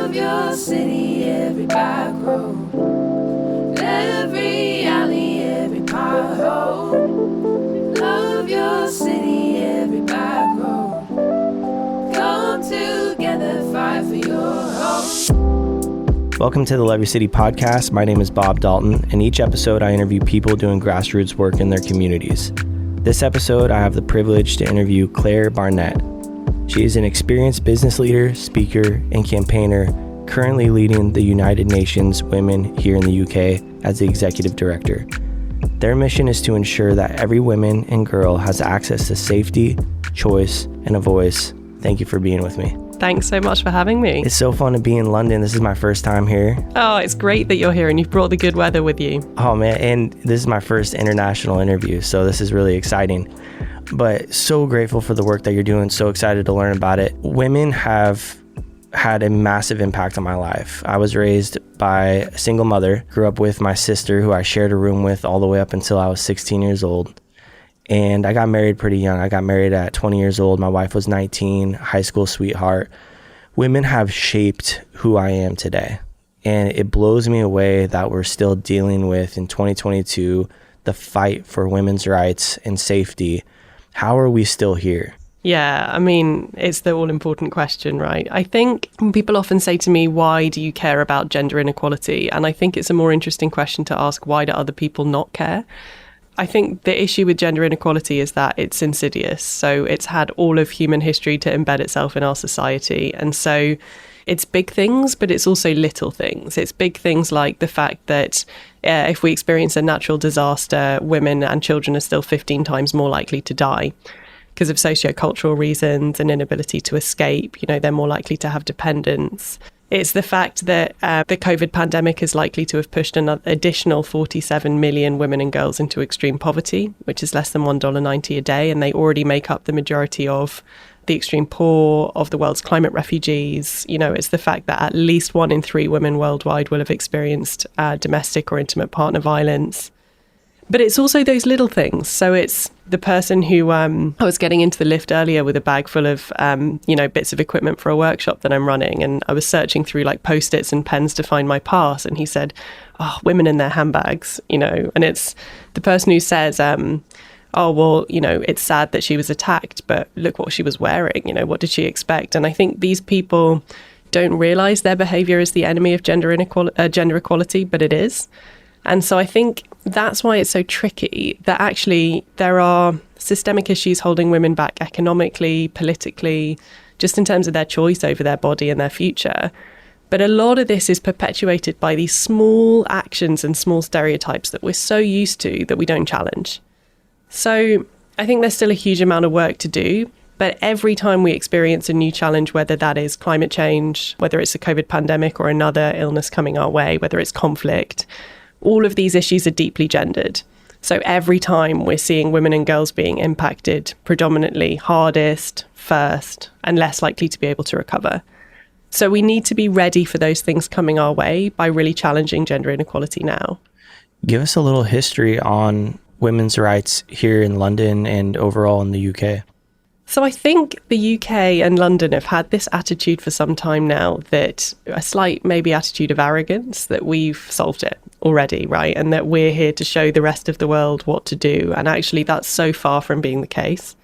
Love your city, every back road, every alley, every pothole. Love your city, every back road. Come together, fight for your home. Welcome to the Love Your City podcast. My name is Bob Dalton, and each episode I interview people doing grassroots work in their communities. This episode, I have the privilege to interview Claire Barnett. She is an experienced business leader, speaker, and campaigner, currently leading the United Nations Women here in the UK as the executive director. Their mission is to ensure that every woman and girl has access to safety, choice, and a voice. Thank you for being with me. Thanks so much for having me. It's so fun to be in London. This is my first time here. Oh, it's great that you're here and you've brought the good weather with you. Oh man, and this is my first international interview, so this is really exciting. But so grateful for the work that you're doing, so excited to learn about it. Women have had a massive impact on my life. I was raised by a single mother, grew up with my sister who I shared a room with all the way up until I was 16 years old. And I got married pretty young. I got married at 20 years old. My wife was 19, high school sweetheart. Women have shaped who I am today. And it blows me away that we're still dealing with, in 2022, the fight for women's rights and safety. How are we still here? Yeah, I mean, it's the all-important question, right? I think people often say to me, why do you care about gender inequality? And I think it's a more interesting question to ask, why do other people not care? I think the issue with gender inequality is that it's insidious. So it's had all of human history to embed itself in our society. And so it's big things, but it's also little things. It's big things like the fact that if we experience a natural disaster, women and children are still 15 times more likely to die because of sociocultural reasons and inability to escape. You know, they're more likely to have dependents. It's the fact that the COVID pandemic is likely to have pushed an additional 47 million women and girls into extreme poverty, which is less than $1.90 a day. And they already make up the majority of the extreme poor, of the world's climate refugees. You know, it's the fact that at least 1 in 3 women worldwide will have experienced domestic or intimate partner violence. But it's also those little things. So it's the person who I was getting into the lift earlier with a bag full of, bits of equipment for a workshop that I'm running. And I was searching through like Post-its and pens to find my pass. And he said, women in their handbags, you know, and it's the person who says, it's sad that she was attacked, but look what she was wearing. You know, what did she expect? And I think these people don't realize their behavior is the enemy of gender equality, but it is. And so I think that's why it's so tricky, that actually there are systemic issues holding women back economically, politically, just in terms of their choice over their body and their future. But a lot of this is perpetuated by these small actions and small stereotypes that we're so used to that we don't challenge. So I think there's still a huge amount of work to do. But every time we experience a new challenge, whether that is climate change, whether it's a COVID pandemic or another illness coming our way, whether it's conflict, all of these issues are deeply gendered. So every time we're seeing women and girls being impacted predominantly hardest, first, and less likely to be able to recover. So we need to be ready for those things coming our way by really challenging gender inequality now. Give us a little history on women's rights here in London and overall in the UK. So I think the UK and London have had this attitude for some time now, that a slight maybe attitude of arrogance, that we've solved it already, right? And that we're here to show the rest of the world what to do. And actually that's so far from being the case.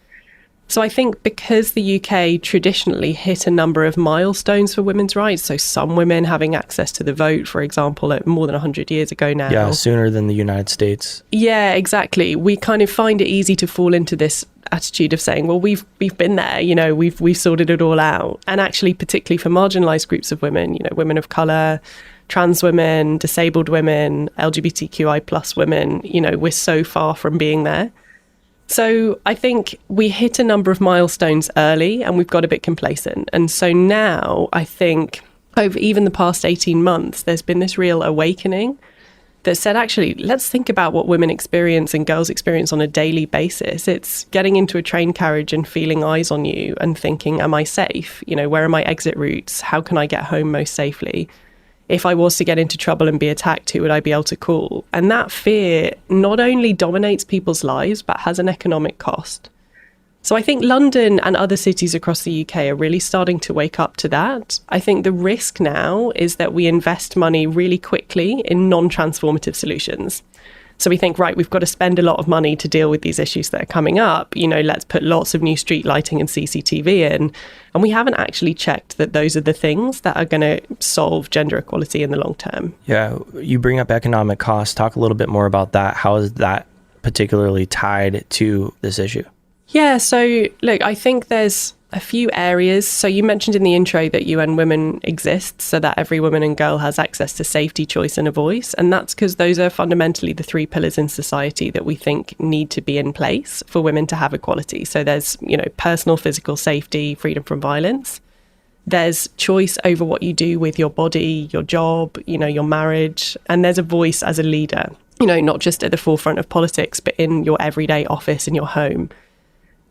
So I think because the UK traditionally hit a number of milestones for women's rights, so some women having access to the vote, for example, at more than 100 years ago now. Yeah, sooner than the United States. Yeah, exactly. We kind of find it easy to fall into this attitude of saying, well, we've been there, you know, we've sorted it all out. And actually, particularly for marginalized groups of women, you know, women of color, trans women, disabled women, LGBTQI plus women, you know, we're so far from being there. So I think we hit a number of milestones early and we've got a bit complacent. And so now I think over even the past 18 months, there's been this real awakening that said, actually, let's think about what women experience and girls experience on a daily basis. It's getting into a train carriage and feeling eyes on you and thinking, am I safe? You know, where are my exit routes? How can I get home most safely? If I was to get into trouble and be attacked, who would I be able to call? And that fear not only dominates people's lives, but has an economic cost. So I think London and other cities across the UK are really starting to wake up to that. I think the risk now is that we invest money really quickly in non-transformative solutions. So we think, right, we've got to spend a lot of money to deal with these issues that are coming up. Let's put lots of new street lighting and CCTV in. And we haven't actually checked that those are the things that are going to solve gender equality in the long term. Yeah, you bring up economic costs. Talk a little bit more about that. How is that particularly tied to this issue? Yeah, so look, I think there's a few areas. So you mentioned in the intro that UN Women exists so that every woman and girl has access to safety, choice and a voice. And that's because those are fundamentally the three pillars in society that we think need to be in place for women to have equality. So there's, personal physical safety, freedom from violence. There's choice over what you do with your body, your job, your marriage. And there's a voice as a leader, not just at the forefront of politics, but in your everyday office, in your home.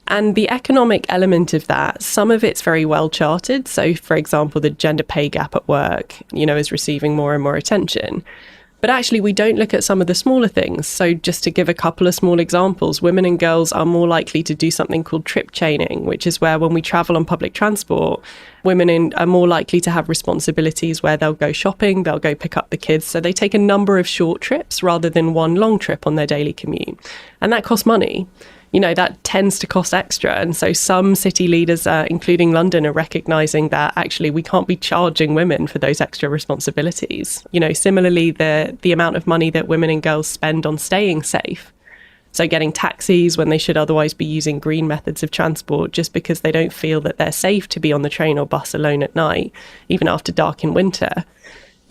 And the economic element of that, some of it's very well charted. So, for example, the gender pay gap at work, is receiving more and more attention. But actually, we don't look at some of the smaller things. So just to give a couple of small examples, women and girls are more likely to do something called trip chaining, which is where when we travel on public transport, women are more likely to have responsibilities where they'll go shopping, they'll go pick up the kids. So they take a number of short trips rather than one long trip on their daily commute. And that costs money. That tends to cost extra. And so some city leaders, including London, are recognising that actually we can't be charging women for those extra responsibilities. Similarly, the amount of money that women and girls spend on staying safe. So getting taxis when they should otherwise be using green methods of transport just because they don't feel that they're safe to be on the train or bus alone at night, even after dark in winter.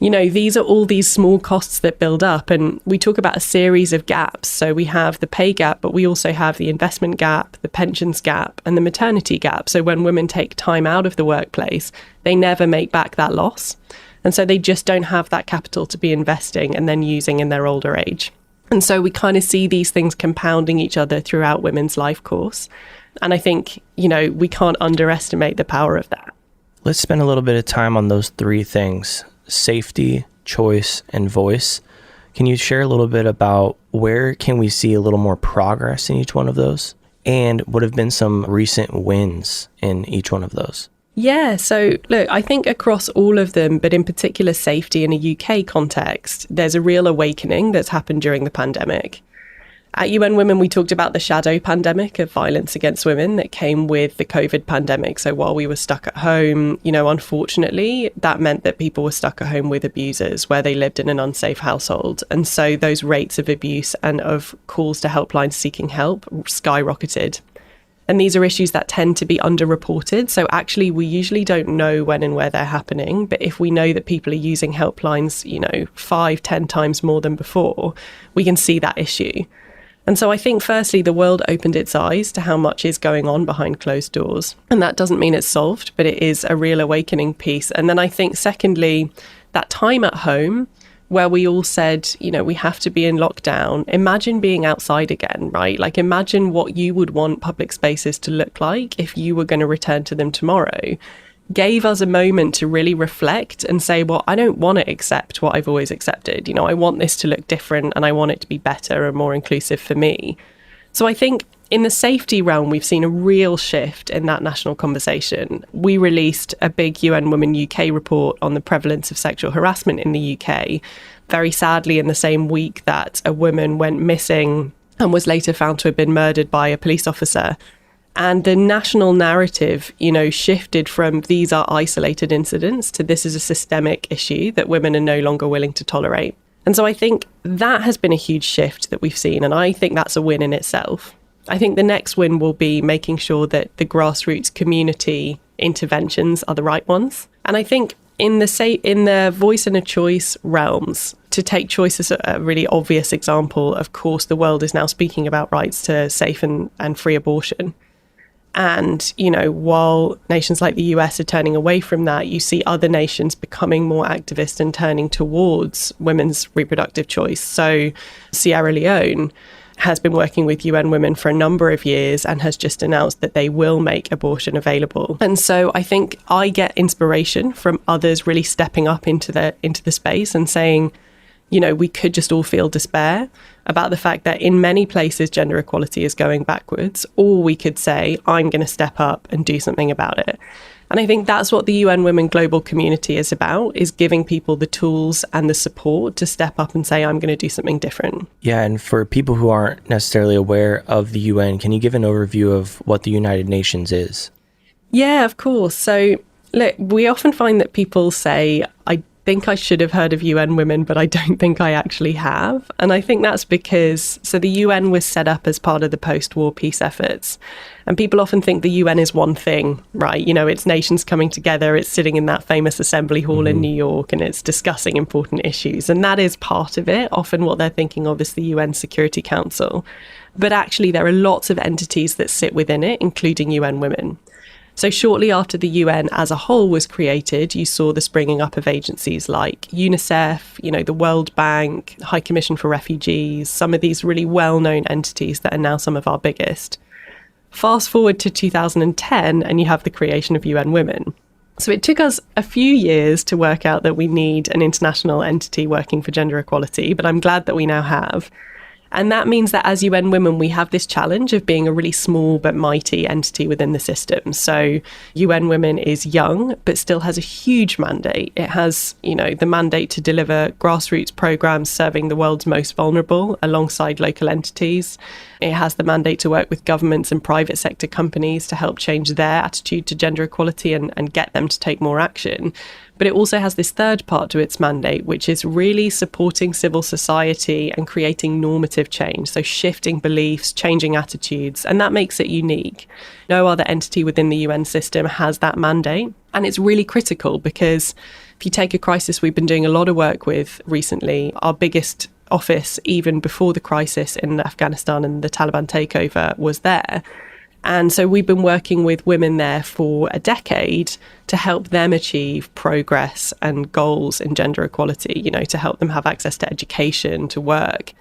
These are all these small costs that build up, and we talk about a series of gaps. So we have the pay gap, but we also have the investment gap, the pensions gap, and the maternity gap. So when women take time out of the workplace, they never make back that loss. And so they just don't have that capital to be investing and then using in their older age. And so we kind of see these things compounding each other throughout women's life course. And I think, we can't underestimate the power of that. Let's spend a little bit of time on those three things: safety, choice, and voice. Can you share a little bit about where can we see a little more progress in each one of those? And what have been some recent wins in each one of those? Yeah, so look, I think across all of them, but in particular safety in a UK context, there's a real awakening that's happened during the pandemic. At UN Women, we talked about the shadow pandemic of violence against women that came with the COVID pandemic. So while we were stuck at home, unfortunately, that meant that people were stuck at home with abusers where they lived in an unsafe household. And so those rates of abuse and of calls to helplines seeking help skyrocketed. And these are issues that tend to be underreported. So actually, we usually don't know when and where they're happening. But if we know that people are using helplines, 5-10 times more than before, we can see that issue. And so I think, firstly, the world opened its eyes to how much is going on behind closed doors. And that doesn't mean it's solved, but it is a real awakening piece. And then I think, secondly, that time at home where we all said, we have to be in lockdown. Imagine being outside again, right? Like, imagine what you would want public spaces to look like if you were going to return to them tomorrow. Gave us a moment to really reflect and say, well, I don't want to accept what I've always accepted. I want this to look different and I want it to be better and more inclusive for me. So I think in the safety realm, we've seen a real shift in that national conversation. We released a big UN Women UK report on the prevalence of sexual harassment in the UK, very sadly in the same week that a woman went missing and was later found to have been murdered by a police officer. And the national narrative, shifted from these are isolated incidents to this is a systemic issue that women are no longer willing to tolerate. And so I think that has been a huge shift that we've seen. And I think that's a win in itself. I think the next win will be making sure that the grassroots community interventions are the right ones. And I think in the voice and a choice realms, to take choice as a really obvious example, of course, the world is now speaking about rights to safe and free abortion. And, while nations like the US are turning away from that, you see other nations becoming more activist and turning towards women's reproductive choice. So Sierra Leone has been working with UN Women for a number of years and has just announced that they will make abortion available. And so I think I get inspiration from others really stepping up into the space and saying, we could just all feel despair about the fact that in many places gender equality is going backwards, or we could say, I'm going to step up and do something about it. And I think that's what the UN Women Global Community is about, is giving people the tools and the support to step up and say, I'm going to do something different. Yeah, and for people who aren't necessarily aware of the UN, can you give an overview of what the United Nations is? Yeah, of course. So, look, we often find that people say, I think I should have heard of UN Women, but I don't think I actually have. And I think that's because, the UN was set up as part of the post-war peace efforts. And people often think the UN is one thing, right? It's nations coming together, it's sitting in that famous assembly hall in New York, and it's discussing important issues. And that is part of it. Often what they're thinking of is the UN Security Council. But actually, there are lots of entities that sit within it, including UN Women. So shortly after the UN as a whole was created, you saw the springing up of agencies like UNICEF, the World Bank, High Commission for Refugees, some of these really well-known entities that are now some of our biggest. Fast forward to 2010 and you have the creation of UN Women. So it took us a few years to work out that we need an international entity working for gender equality, but I'm glad that we now have. And that means that as UN Women, we have this challenge of being a really small but mighty entity within the system. So UN Women is young, but still has a huge mandate. It has, the mandate to deliver grassroots programs serving the world's most vulnerable alongside local entities. It has the mandate to work with governments and private sector companies to help change their attitude to gender equality and get them to take more action. But it also has this third part to its mandate, which is really supporting civil society and creating normative change. So shifting beliefs, changing attitudes, and that makes it unique. No other entity within the UN system has that mandate. And it's really critical because if you take a crisis we've been doing a lot of work with recently, our biggest office, even before the crisis in Afghanistan and the Taliban takeover, was there. And so we've been working with women there for a decade to help them achieve progress and goals in gender equality, to help them have access to education, to work.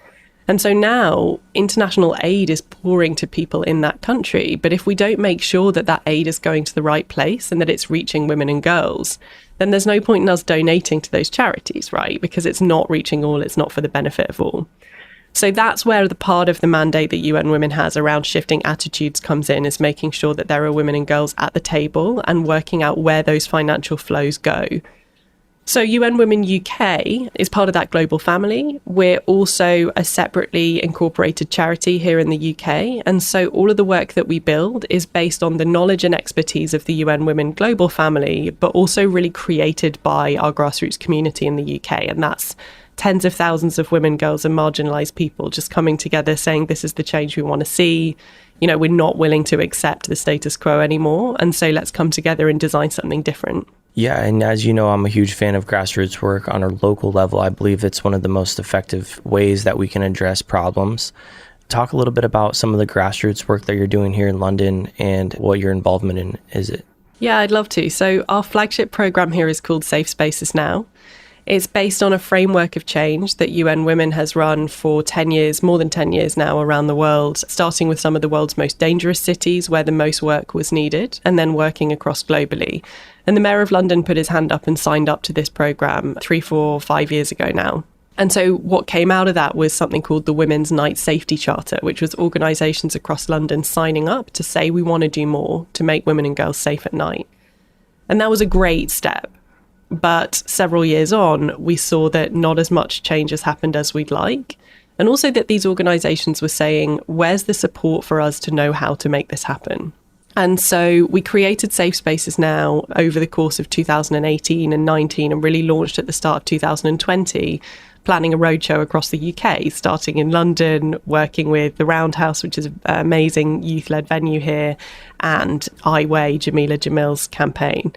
And so now international aid is pouring to people in that country. But if we don't make sure that that aid is going to the right place and that it's reaching women and girls, then there's no point in us donating to those charities, right? Because it's not reaching all, it's not for the benefit of all. So that's where the part of the mandate that UN Women has around shifting attitudes comes in, is making sure that there are women and girls at the table and working out where those financial flows go. So UN Women UK is part of that global family. We're also a separately incorporated charity here in the UK. And so all of the work that we build is based on the knowledge and expertise of the UN Women global family, but also really created by our grassroots community in the UK. And that's tens of thousands of women, girls and marginalised people just coming together saying this is the change we want to see. We're not willing to accept the status quo anymore. And so let's come together and design something different. Yeah, and as you know, I'm a huge fan of grassroots work on a local level. I believe it's one of the most effective ways that we can address problems. Talk a little bit about some of the grassroots work that you're doing here in London and what your involvement in is it? Yeah, I'd love to. So our flagship program here is called Safe Spaces Now. It's based on a framework of change that UN Women has run for 10 years, more than 10 years now around the world, starting with some of the world's most dangerous cities where the most work was needed, and then working across globally. And the Mayor of London put his hand up and signed up to this programme 3, 4, 5 years ago now. And so what came out of that was something called the Women's Night Safety Charter, which was organisations across London signing up to say we want to do more to make women and girls safe at night. And that was a great step. But several years on, we saw that not as much change has happened as we'd like. And also that these organisations were saying, where's the support for us to know how to make this happen? And so we created Safe Spaces Now over the course of 2018 and 19 and really launched at the start of 2020, planning a roadshow across the UK, starting in London, working with the Roundhouse, which is an amazing youth-led venue here, and I Weigh, Jamila Jamil's campaign.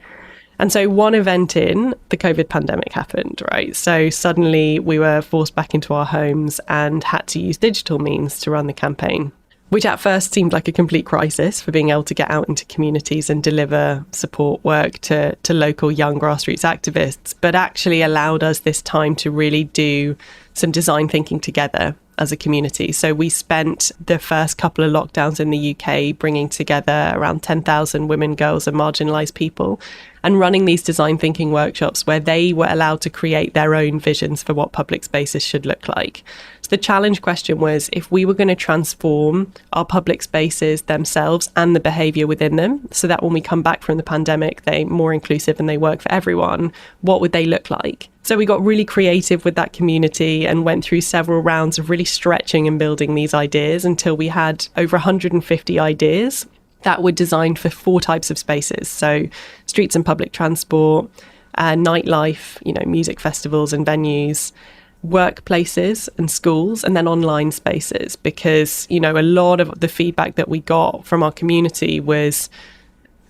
And so one event in, the COVID pandemic happened, right? So suddenly we were forced back into our homes and had to use digital means to run the campaign, which at first seemed like a complete crisis for being able to get out into communities and deliver support work to local young grassroots activists, but actually allowed us this time to really do some design thinking together as a community. So we spent the first couple of lockdowns in the UK bringing together around 10,000 women, girls and marginalised people and running these design thinking workshops where they were allowed to create their own visions for what public spaces should look like. So the challenge question was, if we were going to transform our public spaces themselves and the behaviour within them, so that when we come back from the pandemic, they're more inclusive and they work for everyone, what would they look like? So we got really creative with that community and went through several rounds of really stretching and building these ideas until we had over 150 ideas that were designed for 4 types of spaces. So streets and public transport, nightlife, music festivals and venues, workplaces and schools, and then online spaces. Because, a lot of the feedback that we got from our community was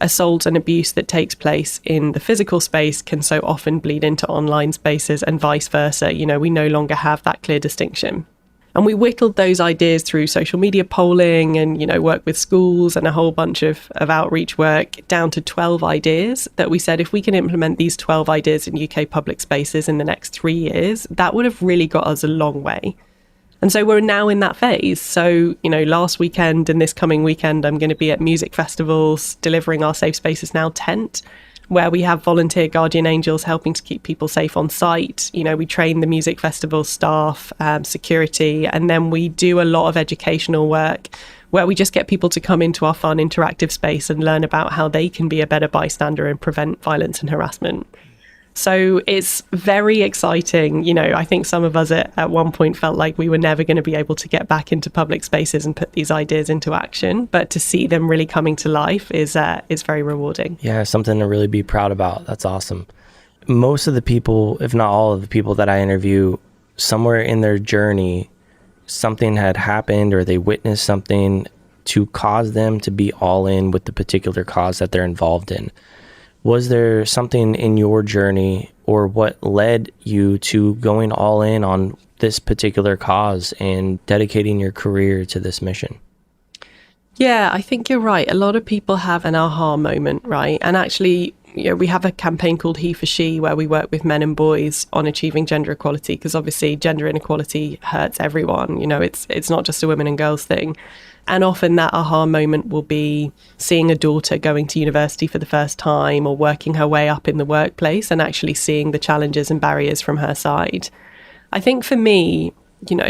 assault and abuse that takes place in the physical space can so often bleed into online spaces and vice versa. We no longer have that clear distinction. And we whittled those ideas through social media polling and, work with schools and a whole bunch of outreach work down to 12 ideas that we said, if we can implement these 12 ideas in UK public spaces in the next 3 years, that would have really got us a long way. And so we're now in that phase. So, last weekend and this coming weekend, I'm going to be at music festivals delivering our Safe Spaces Now tent, where we have volunteer guardian angels helping to keep people safe on site. We train the music festival staff, security, and then we do a lot of educational work where we just get people to come into our fun interactive space and learn about how they can be a better bystander and prevent violence and harassment. So it's very exciting. I think some of us at one point felt like we were never going to be able to get back into public spaces and put these ideas into action. But to see them really coming to life is very rewarding. Yeah, something to really be proud about. That's awesome. Most of the people, if not all of the people that I interview, somewhere in their journey, something had happened or they witnessed something to cause them to be all in with the particular cause that they're involved in. Was there something in your journey or what led you to going all in on this particular cause and dedicating your career to this mission? Yeah, I think you're right. A lot of people have an aha moment, right? And actually, we have a campaign called He for She where we work with men and boys on achieving gender equality, because obviously gender inequality hurts everyone. It's not just a women and girls thing. And often that aha moment will be seeing a daughter going to university for the first time or working her way up in the workplace and actually seeing the challenges and barriers from her side. I think for me,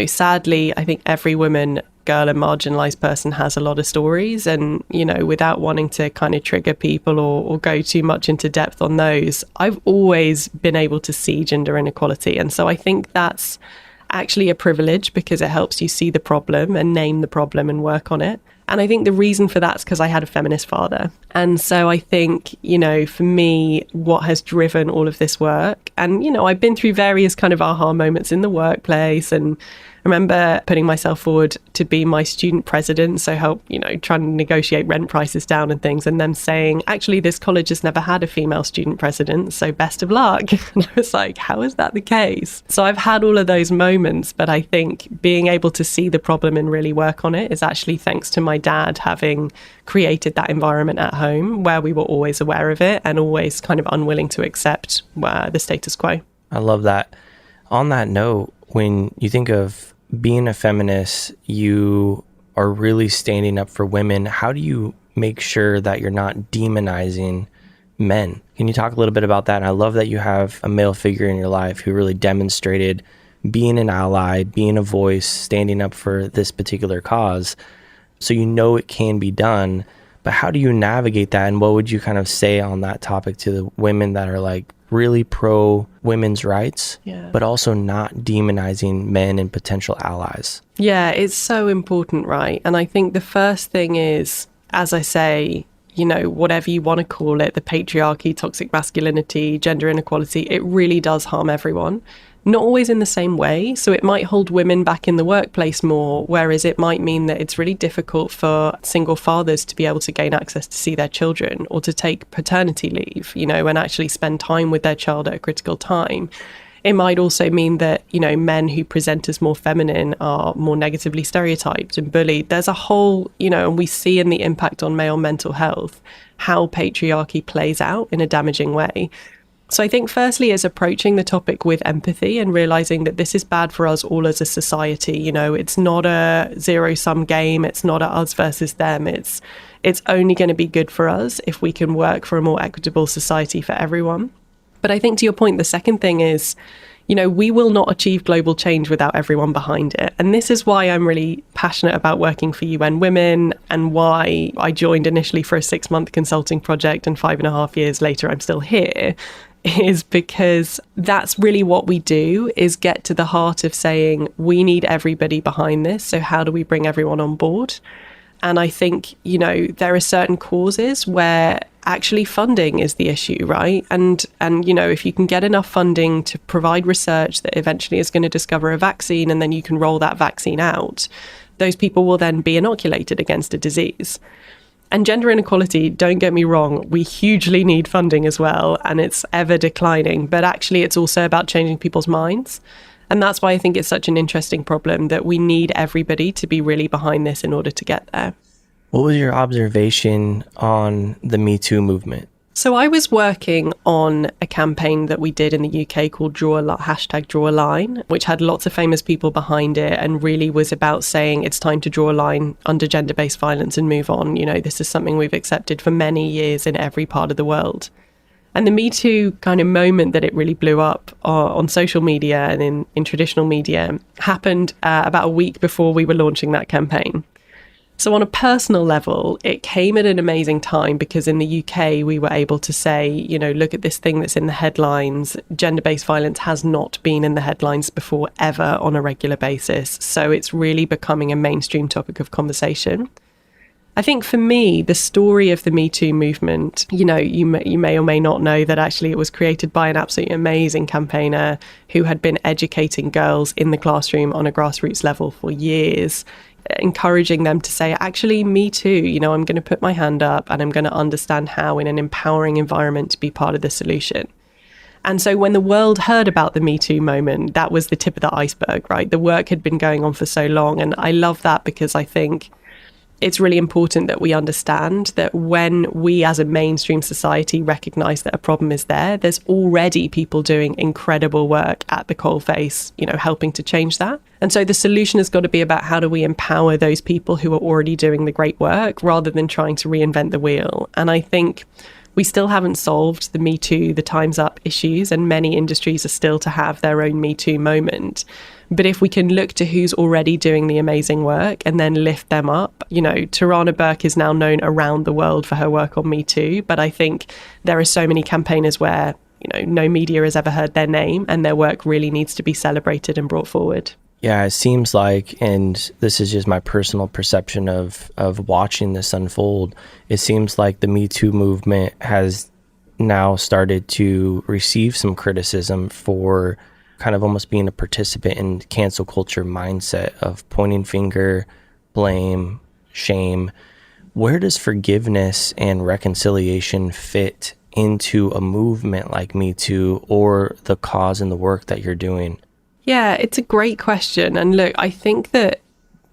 sadly, I think every woman, girl and marginalised person has a lot of stories. And, without wanting to kind of trigger people or go too much into depth on those, I've always been able to see gender inequality. And so I think that's actually a privilege because it helps you see the problem and name the problem and work on it. And I think the reason for that is because I had a feminist father. And so I think, for me, what has driven all of this work, and, I've been through various kind of aha moments in the workplace, and I remember putting myself forward to be my student president, so help, trying to negotiate rent prices down and things, and them saying, actually, this college has never had a female student president, so best of luck. And I was like, how is that the case? So I've had all of those moments, but I think being able to see the problem and really work on it is actually thanks to my dad having created that environment at home where we were always aware of it and always kind of unwilling to accept the status quo. I love that. On that note, when you think of being a feminist, you are really standing up for women. How do you make sure that you're not demonizing men? Can you talk a little bit about that? And I love that you have a male figure in your life who really demonstrated being an ally, being a voice, standing up for this particular cause. So it can be done, but how do you navigate that? And what would you kind of say on that topic to the women that are like really pro women's rights, but also not demonizing men and potential allies? Yeah, it's so important, right? And I think the first thing is, as I say, whatever you want to call it, the patriarchy, toxic masculinity, gender inequality, it really does harm everyone. Not always in the same way. So it might hold women back in the workplace more, whereas it might mean that it's really difficult for single fathers to be able to gain access to see their children or to take paternity leave, and actually spend time with their child at a critical time. It might also mean that, men who present as more feminine are more negatively stereotyped and bullied. There's a whole, and we see in the impact on male mental health how patriarchy plays out in a damaging way. So I think firstly is approaching the topic with empathy and realizing that this is bad for us all as a society. You know, it's not a zero-sum game. It's not a us versus them. It's only going to be good for us if we can work for a more equitable society for everyone. But I think to your point, the second thing is, you know, we will not achieve global change without everyone behind it. And this is why I'm really passionate about working for UN Women and why I joined initially for a 6-month consulting project and 5.5 years later I'm still here, is because that's really what we do, is get to the heart of saying we need everybody behind this. So how do we bring everyone on board? And I think, you know, there are certain causes where actually funding is the issue, right? And you know, if you can get enough funding to provide research that eventually is going to discover a vaccine and then you can roll that vaccine out, those people will then be inoculated against a disease. And gender inequality, don't get me wrong, we hugely need funding as well, and it's ever declining. But actually, it's also about changing people's minds. And that's why I think it's such an interesting problem, that we need everybody to be really behind this in order to get there. What was your observation on the Metoo movement? So I was working on a campaign that we did in the UK called Draw a Line, which had lots of famous people behind it and really was about saying it's time to draw a line under gender-based violence and move on. You know, this is something we've accepted for many years in every part of the world. And the Me Too kind of moment that it really blew up on social media and in traditional media happened about a week before we were launching that campaign. So on a personal level, it came at an amazing time because in the UK, we were able to say, you know, look at this thing that's in the headlines. Gender-based violence has not been in the headlines before ever on a regular basis. So it's really becoming a mainstream topic of conversation. I think for me, the story of the Me Too movement, you know, you may or may not know that actually it was created by an absolutely amazing campaigner who had been educating girls in the classroom on a grassroots level for years, encouraging them to say, actually, me too, you know, I'm going to put my hand up and I'm going to understand how in an empowering environment to be part of the solution. And so when the world heard about the Me Too moment, that was the tip of the iceberg, right? The work had been going on for so long. And I love that because I think it's really important that we understand that when we as a mainstream society recognize that a problem is there, there's already people doing incredible work at the coalface, you know, helping to change that. And so the solution has got to be about how do we empower those people who are already doing the great work rather than trying to reinvent the wheel. And I think we still haven't solved the Me Too, the Time's Up issues, and many industries are still to have their own Me Too moment. But if we can look to who's already doing the amazing work and then lift them up, you know, Tarana Burke is now known around the world for her work on Me Too. But I think there are so many campaigners where, you know, no media has ever heard their name and their work really needs to be celebrated and brought forward. Yeah, it seems like, and this is just my personal perception of watching this unfold, it seems like the Me Too movement has now started to receive some criticism for kind of almost being a participant in cancel culture mindset of pointing finger, blame, shame. Where does forgiveness and reconciliation fit into a movement like Me Too or the cause and the work that you're doing? Yeah, it's a great question. And look, I think that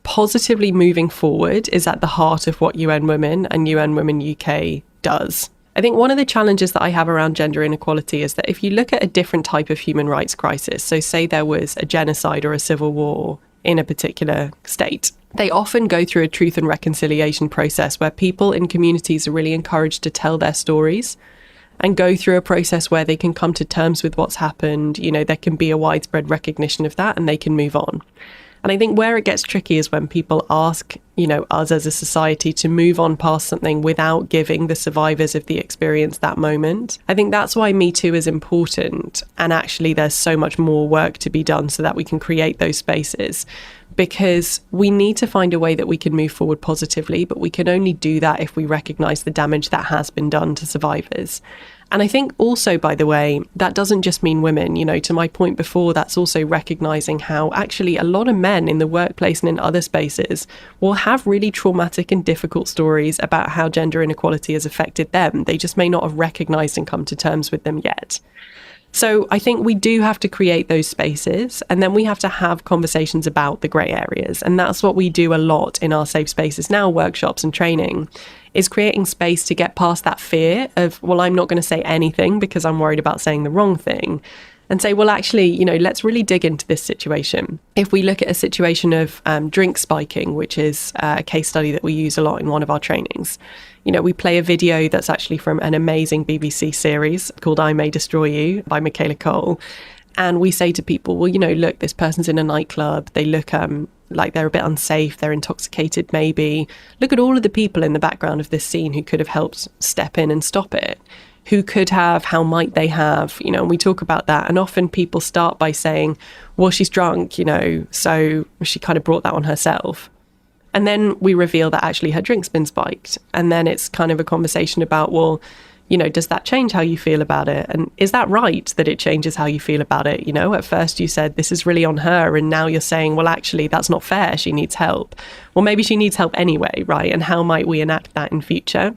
positively moving forward is at the heart of what UN Women and UN Women UK does. I think one of the challenges that I have around gender inequality is that if you look at a different type of human rights crisis, so say there was a genocide or a civil war in a particular state, they often go through a truth and reconciliation process where people in communities are really encouraged to tell their stories and go through a process where they can come to terms with what's happened. You know, there can be a widespread recognition of that and they can move on. And I think where it gets tricky is when people ask, you know, us as a society to move on past something without giving the survivors of the experience that moment. I think that's why Me Too is important. And actually, there's so much more work to be done so that we can create those spaces. Because we need to find a way that we can move forward positively, but we can only do that if we recognize the damage that has been done to survivors. And I think also, by the way, that doesn't just mean women. You know, to my point before, that's also recognizing how actually a lot of men in the workplace and in other spaces will have really traumatic and difficult stories about how gender inequality has affected them. They just may not have recognized and come to terms with them yet. So I think we do have to create those spaces, and then we have to have conversations about the grey areas. And that's what we do a lot in our safe spaces now, workshops and training, is creating space to get past that fear of, well, I'm not going to say anything because I'm worried about saying the wrong thing. And say, well, actually, let's really dig into this situation. If we look at a situation of drink spiking, which is a case study that we use a lot in one of our trainings, we play a video that's actually from an amazing BBC series called I May Destroy You by Michaela Cole. And we say to people, well, look, this person's in a nightclub. They look like they're a bit unsafe. They're intoxicated, maybe. Look at all of the people in the background of this scene who could have helped step in and stop it. Who could have, how might they have, and we talk about that. And often people start by saying, well, she's drunk, so she kind of brought that on herself. And then we reveal that actually her drink's been spiked. And then it's kind of a conversation about, well, does that change how you feel about it? And is that right that it changes how you feel about it? At first you said this is really on her. And now you're saying, well, actually, that's not fair. She needs help. Well, maybe she needs help anyway, right? And how might we enact that in future?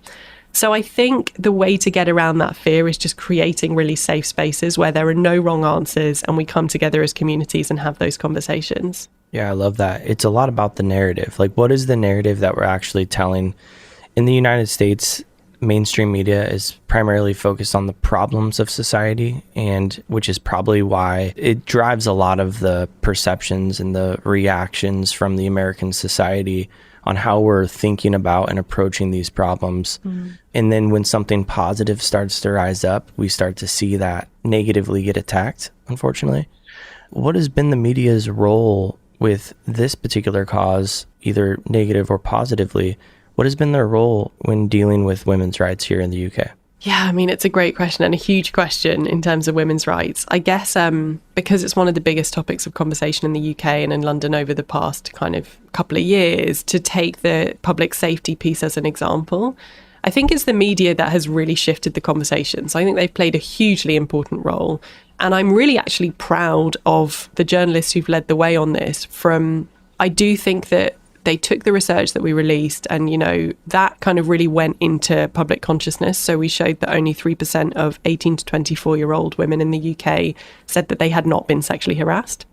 So I think the way to get around that fear is just creating really safe spaces where there are no wrong answers and we come together as communities and have those conversations. Yeah, I love that. It's a lot about the narrative. Like, what is the narrative that we're actually telling? In the United States, mainstream media is primarily focused on the problems of society, and which is probably why it drives a lot of the perceptions and the reactions from the American society on how we're thinking about and approaching these problems. And then when something positive starts to rise up, we start to see that negatively get attacked, unfortunately. What has been the media's role with this particular cause, either negative or positively? What has been their role when dealing with women's rights here in the UK? Yeah, I mean, it's a great question and a huge question in terms of women's rights. I guess because it's one of the biggest topics of conversation in the UK and in London over the past kind of couple of years, to take the public safety piece as an example, I think it's the media that has really shifted the conversation. So I think they've played a hugely important role. And I'm really actually proud of the journalists who've led the way on this. I do think that they took the research that we released and, that kind of really went into public consciousness. So we showed that only 3% of 18 to 24-year-old women in the UK said that they had not been sexually harassed.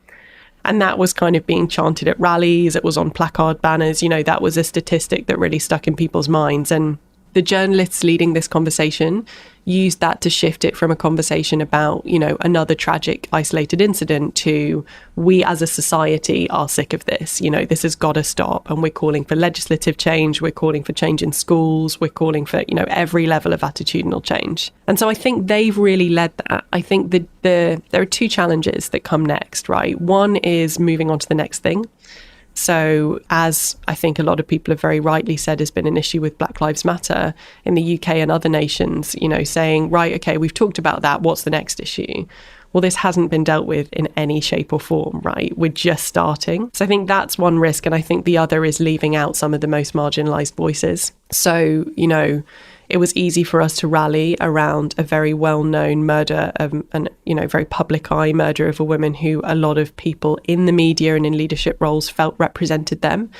And that was kind of being chanted at rallies. It was on placard banners. That was a statistic that really stuck in people's minds. And the journalists leading this conversation used that to shift it from a conversation about, another tragic isolated incident to, we as a society are sick of this. This has got to stop. And we're calling for legislative change. We're calling for change in schools. We're calling for, every level of attitudinal change. And so I think they've really led that. I think there are two challenges that come next, right? One is moving on to the next thing. So as I think a lot of people have very rightly said has been an issue with Black Lives Matter in the UK and other nations, saying, right, okay, we've talked about that. What's the next issue? Well, this hasn't been dealt with in any shape or form, right? We're just starting. So I think that's one risk. And I think the other is leaving out some of the most marginalized voices. So, it was easy for us to rally around a very well-known murder of very public eye murder of a woman who a lot of people in the media and in leadership roles felt represented them.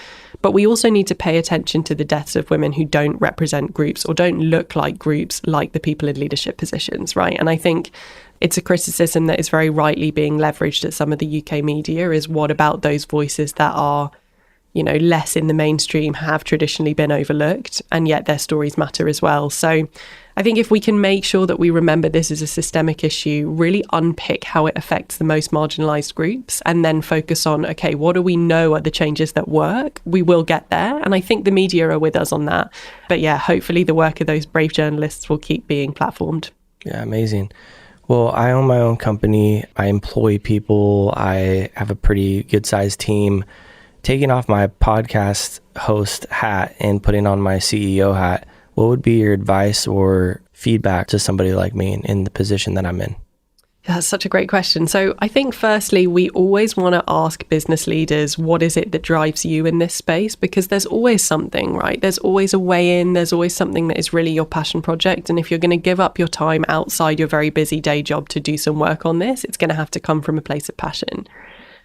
But we also need to pay attention to the deaths of women who don't represent groups or don't look like groups like the people in leadership positions, right? And I think it's a criticism that is very rightly being leveraged at some of the UK media is, what about those voices that are less in the mainstream, have traditionally been overlooked, and yet their stories matter as well. So I think if we can make sure that we remember this is a systemic issue, really unpick how it affects the most marginalized groups, and then focus on, okay, what do we know are the changes that work? We will get there. And I think the media are with us on that. But yeah, hopefully the work of those brave journalists will keep being platformed. Yeah, amazing. Well, I own my own company. I employ people. I have a pretty good sized team. Taking off my podcast host hat and putting on my CEO hat, what would be your advice or feedback to somebody like me in the position that I'm in? That's such a great question. So I think firstly, we always want to ask business leaders, what is it that drives you in this space? Because there's always something, right? There's always a way in. There's always something that is really your passion project. And if you're going to give up your time outside your very busy day job to do some work on this, it's going to have to come from a place of passion.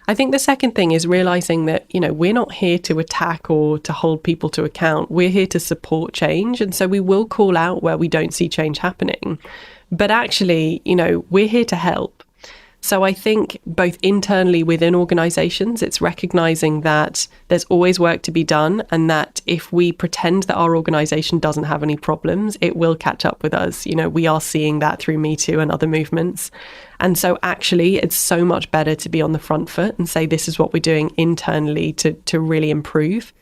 I think the second thing is realizing that, we're not here to attack or to hold people to account. We're here to support change. And so we will call out where we don't see change happening. But actually, we're here to help. So I think both internally within organizations, it's recognizing that there's always work to be done, and that if we pretend that our organization doesn't have any problems, it will catch up with us. We are seeing that through Metoo and other movements. And so actually, it's so much better to be on the front foot and say, this is what we're doing internally to really improve.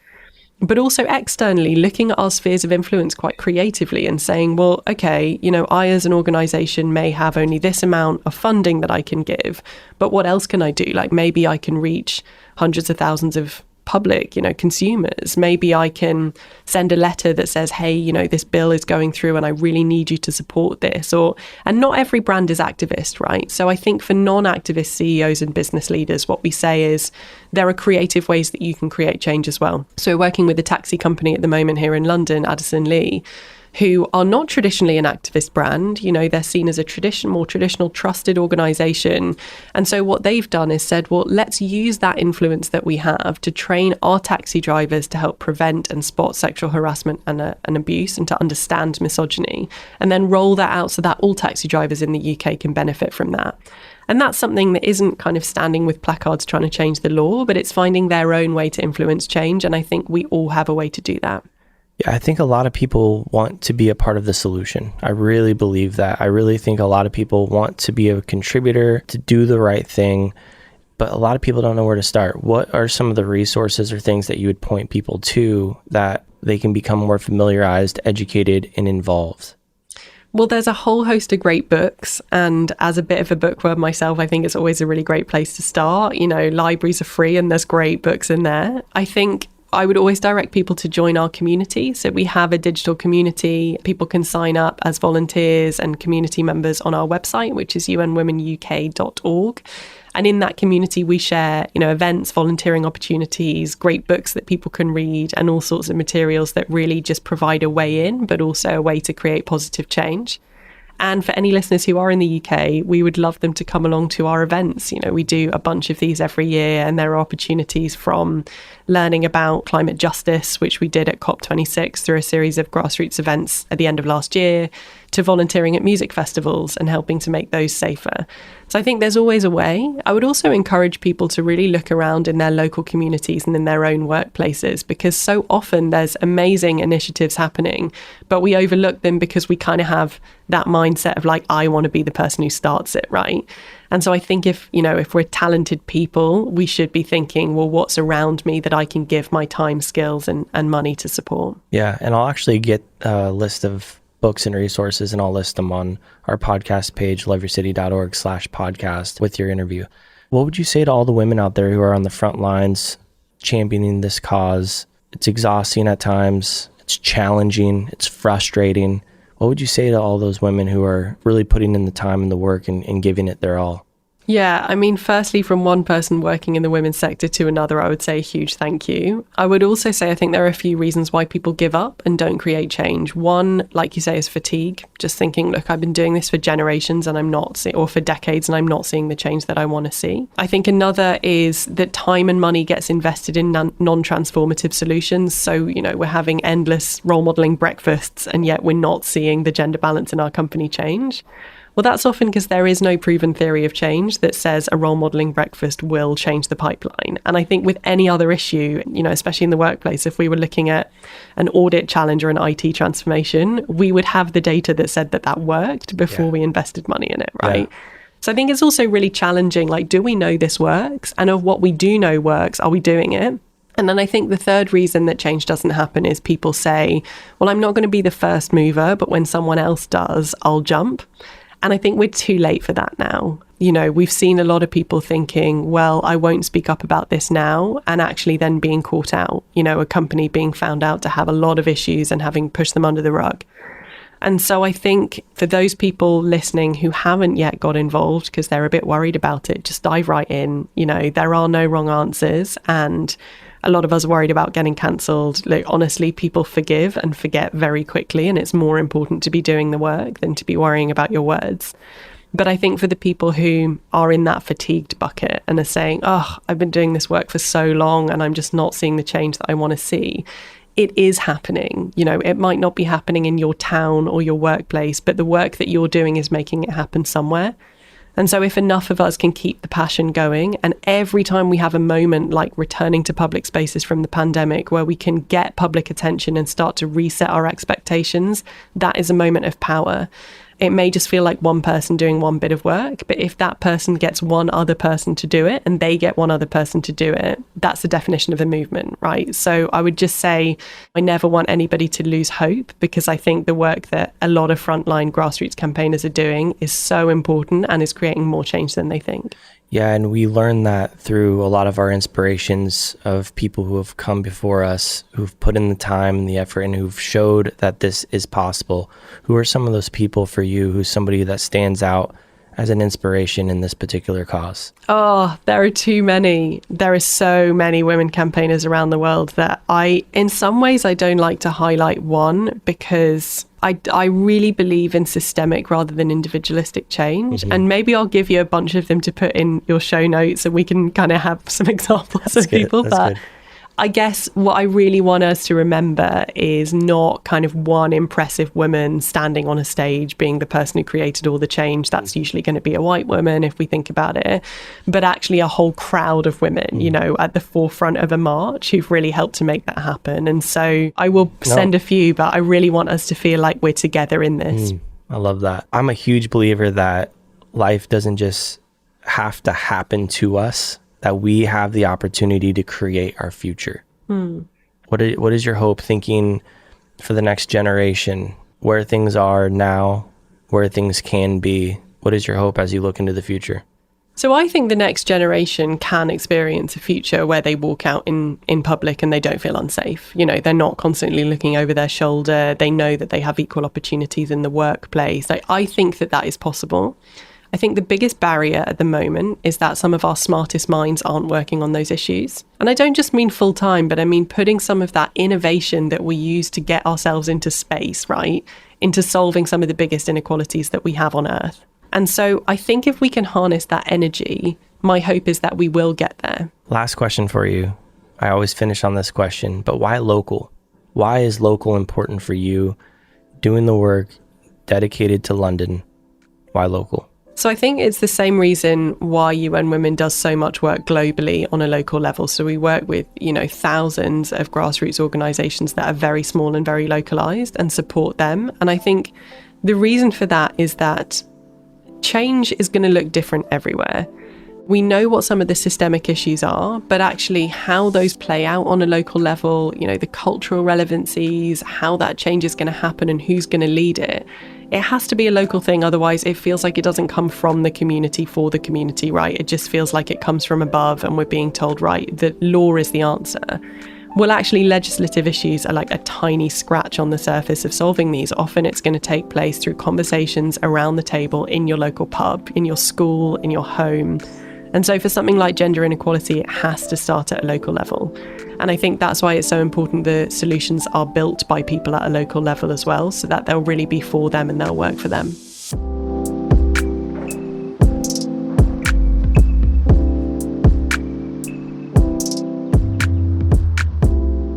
But also externally, looking at our spheres of influence quite creatively and saying, well, okay, I as an organization may have only this amount of funding that I can give, but what else can I do? Like maybe I can reach hundreds of thousands of public, consumers. Maybe I can send a letter that says, hey, this bill is going through and I really need you to support this. And not every brand is activist, right? So I think for non-activist CEOs and business leaders, what we say is there are creative ways that you can create change as well. So we're working with a taxi company at the moment here in London, Addison Lee, who are not traditionally an activist brand. They're seen as a more traditional, trusted organization. And so what they've done is said, well, let's use that influence that we have to train our taxi drivers to help prevent and spot sexual harassment and abuse, and to understand misogyny, and then roll that out so that all taxi drivers in the UK can benefit from that. And that's something that isn't kind of standing with placards trying to change the law, but it's finding their own way to influence change. And I think we all have a way to do that. Yeah, I think a lot of people want to be a part of the solution. I really believe that. I really think a lot of people want to be a contributor, to do the right thing, but a lot of people don't know where to start. What are some of the resources or things that you would point people to that they can become more familiarized, educated, and involved? Well, there's a whole host of great books. And as a bit of a bookworm myself, I think it's always a really great place to start. Libraries are free and there's great books in there. I think I would always direct people to join our community. So we have a digital community. People can sign up as volunteers and community members on our website, which is unwomenuk.org. And in that community, we share, events, volunteering opportunities, great books that people can read, and all sorts of materials that really just provide a way in, but also a way to create positive change. And for any listeners who are in the UK, we would love them to come along to our events. We do a bunch of these every year, and there are opportunities from learning about climate justice, which we did at COP26 through a series of grassroots events at the end of last year, to volunteering at music festivals and helping to make those safer. So I think there's always a way. I would also encourage people to really look around in their local communities and in their own workplaces, because so often there's amazing initiatives happening, but we overlook them because we kind of have that mindset of like, I want to be the person who starts it, right? And so I think if we're talented people, we should be thinking, well, what's around me that I can give my time, skills and money to support? Yeah, and I'll actually get a list of books and resources, and I'll list them on our podcast page, loveyourcity.org/podcast, with your interview. What would you say to all the women out there who are on the front lines championing this cause? It's exhausting at times, it's challenging, it's frustrating. What would you say to all those women who are really putting in the time and the work and giving it their all? Yeah, I mean, firstly, from one person working in the women's sector to another, I would say a huge thank you. I would also say I think there are a few reasons why people give up and don't create change. One, like you say, is fatigue. Just thinking, look, I've been doing this for generations and I'm not or for decades, and I'm not seeing the change that I want to see. I think another is that time and money gets invested in non-transformative solutions. So, we're having endless role modeling breakfasts, and yet we're not seeing the gender balance in our company change. Well, that's often because there is no proven theory of change that says a role modeling breakfast will change the pipeline. And I think with any other issue, especially in the workplace, if we were looking at an audit challenge or an IT transformation, we would have the data that said that worked before we invested money in it, right? Yeah. So I think it's also really challenging, like, do we know this works? And of what we do know works, are we doing it? And then I think the third reason that change doesn't happen is people say, well, I'm not going to be the first mover, but when someone else does, I'll jump. And I think we're too late for that now. We've seen a lot of people thinking, well, I won't speak up about this now, and actually then being caught out, a company being found out to have a lot of issues and having pushed them under the rug. And so I think for those people listening who haven't yet got involved because they're a bit worried about it, just dive right in. There are no wrong answers, and a lot of us are worried about getting cancelled. Look, honestly, people forgive and forget very quickly, and it's more important to be doing the work than to be worrying about your words. But I think for the people who are in that fatigued bucket and are saying, oh, I've been doing this work for so long and I'm just not seeing the change that I want to see, it is happening. It might not be happening in your town or your workplace, but the work that you're doing is making it happen somewhere. And so if enough of us can keep the passion going, and every time we have a moment like returning to public spaces from the pandemic where we can get public attention and start to reset our expectations, that is a moment of power. It may just feel like one person doing one bit of work, but if that person gets one other person to do it and they get one other person to do it, that's the definition of a movement, right? So I would just say I never want anybody to lose hope, because I think the work that a lot of frontline grassroots campaigners are doing is so important and is creating more change than they think. Yeah, and we learned that through a lot of our inspirations of people who have come before us, who've put in the time and the effort, and who've showed that this is possible. Who are some of those people for you? Who's somebody that stands out as an inspiration in this particular cause? Oh, there are too many. There are so many women campaigners around the world that in some ways, I don't like to highlight one, because I really believe in systemic rather than individualistic change. Mm-hmm. And maybe I'll give you a bunch of them to put in your show notes, and we can kind of have some examples of people. But I guess what I really want us to remember is not kind of one impressive woman standing on a stage being the person who created all the change. That's usually going to be a white woman if we think about it, but actually a whole crowd of women, you know, at the forefront of a march who've really helped to make that happen. And so I will send a few, but I really want us to feel like we're together in this. I love that. I'm a huge believer that life doesn't just have to happen to us, that we have the opportunity to create our future. What is your hope, thinking for the next generation, where things are now, where things can be? What is your hope as you look into the future? So I think the next generation can experience a future where they walk out in public and they don't feel unsafe. You know, they're not constantly looking over their shoulder. They know that they have equal opportunities in the workplace. I think that is possible. I think the biggest barrier at the moment is that some of our smartest minds aren't working on those issues. And I don't just mean full time, but I mean putting some of that innovation that we use to get ourselves into space, right, into solving some of the biggest inequalities that we have on Earth. And so I think if we can harness that energy, my hope is that we will get there. Last question for you. I always finish on this question, but why local? Why is local important for you? Doing the work dedicated to London, why local? So I think it's the same reason why UN Women does so much work globally on a local level. So we work with, you know, thousands of grassroots organizations that are very small and very localized and support them. And I think the reason for that is that change is going to look different everywhere. We know what some of the systemic issues are, but actually how those play out on a local level, you know, the cultural relevancies, how that change is going to happen and who's going to lead it. It has to be a local thing. Otherwise, it feels like it doesn't come from the community for the community, right? It just feels like it comes from above and we're being told, right, that law is the answer. Well, actually, legislative issues are like a tiny scratch on the surface of solving these. Often it's going to take place through conversations around the table in your local pub, in your school, in your home. And so for something like gender inequality, it has to start at a local level. And I think that's why it's so important the solutions are built by people at a local level as well, so that they'll really be for them and they'll work for them.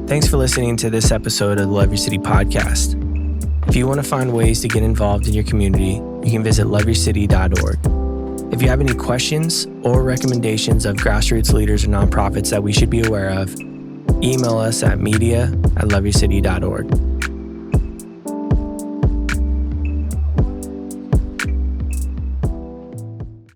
Thanks for listening to this episode of the Love Your City podcast. If you want to find ways to get involved in your community, you can visit loveyourcity.org. If you have any questions or recommendations of grassroots leaders or nonprofits that we should be aware of, email us at media@loveyourcity.org.